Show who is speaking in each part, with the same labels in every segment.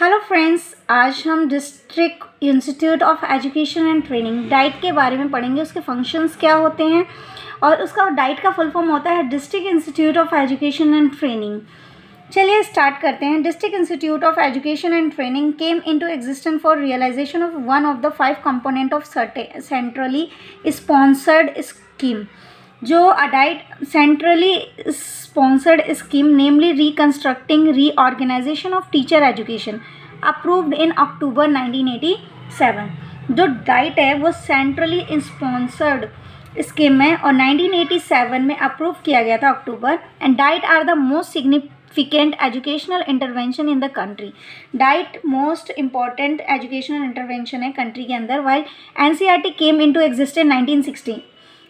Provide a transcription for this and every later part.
Speaker 1: Hello friends, आज हम district institute of education and training diet के बारे में पढ़ेंगे। उसके फंक्शंस क्या होते हैं और उसका डाइट का फुल फॉर्म होता है district institute of education and training. चलिए स्टार्ट करते हैं। District institute of education and training came into existence for realization of one of the 5 component of centrally sponsored scheme. जो DIET centrally sponsored scheme namely reconstructing reorganization of teacher education approved in October 1987। जो diet है वो centrally sponsored scheme है और 1987 में approve किया गया था October. And DIET are the most significant educational intervention in the country. DIET most important educational intervention है कंट्री के अंदर। While NCERT came into existence 1960।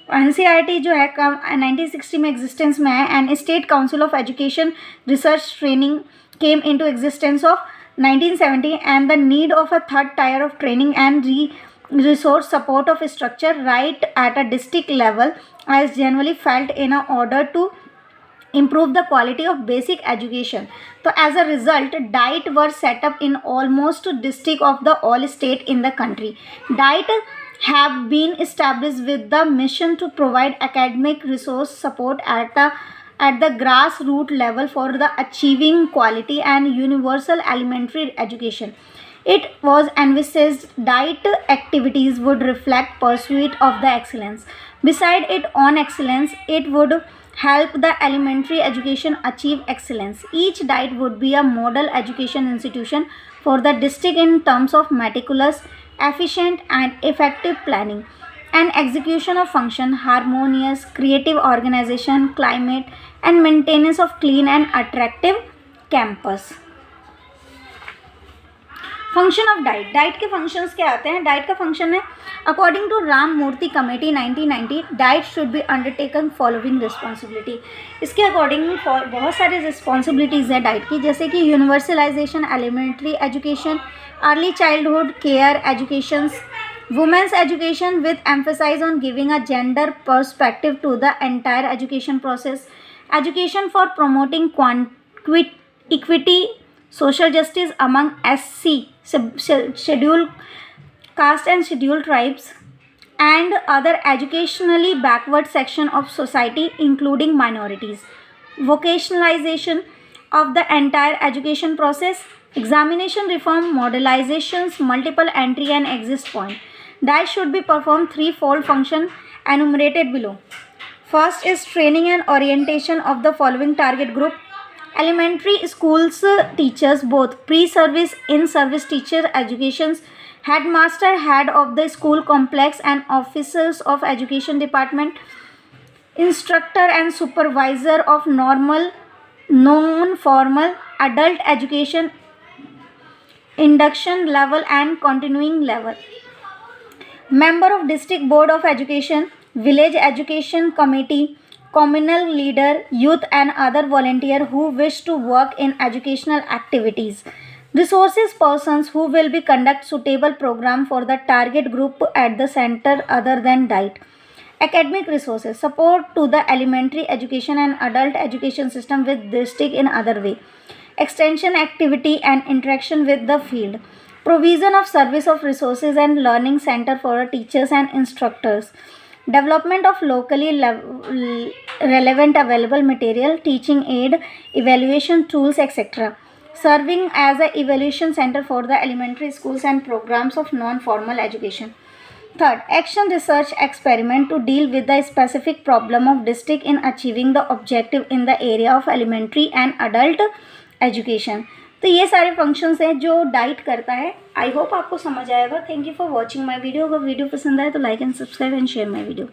Speaker 1: NCERT जो है 1960 में एग्जिस्टेंस में है। And state council of education research training came into existence of 1970 and the need of a third tier of training and resource support of structure right at a district level as generally felt in order to improve the quality of basic education. So as a result, diet were set up in almost district of the all state in the country. Diet have been established with the mission to provide academic resource support at the grassroots level for the achieving quality and universal elementary education. It was envisaged diet activities would reflect pursuit of the excellence. Beside its own excellence, it would help the elementary education achieve excellence. Each diet would be a model education institution for the district in terms of meticulous, efficient and effective planning and execution of function, harmonious, creative organization, climate and maintenance of clean and attractive campus. Function of diet. Diet के functions क्या आते हैं? Diet का function है according to Ram Murthy committee 1990 diet should be undertaken following responsibility. इसके according बहुत सारी responsibilities है डाइट की, जैसे कि universalization elementary education, early childhood care education, women's education with emphasize on giving a gender perspective to the entire education process, education for promoting equity, social justice among SC scheduled caste and scheduled tribes and other educationally backward section of society including minorities, vocationalization of the entire education process, examination reform, modelizations, multiple entry and exit point. That should be performed threefold function enumerated below. First is training and orientation of the following target group: elementary schools teachers, both pre-service, in-service teacher educations, headmaster, head of the school complex and officers of education department, instructor and supervisor of normal, non-formal, adult education, induction level and continuing level, member of district board of education, village education committee, communal leader, youth and other volunteer who wish to work in educational activities, resources persons who will be conduct suitable program for the target group at the center other than diet, academic resources, support to the elementary education and adult education system with district in other way, extension activity and interaction with the field, provision of service of resources and learning center for teachers and instructors, development of locally relevant available material, teaching aid, evaluation tools, etc. Serving as a evaluation center for the elementary schools and programs of non-formal education. Third, action research experiment to deal with the specific problem of district in achieving the objective in the area of elementary and adult education. तो ये सारे functions हैं जो diet करता है। I hope आपको समझ आएगा। Thank you for watching my video. अगर वीडियो पसंद आए तो like and subscribe and share my video.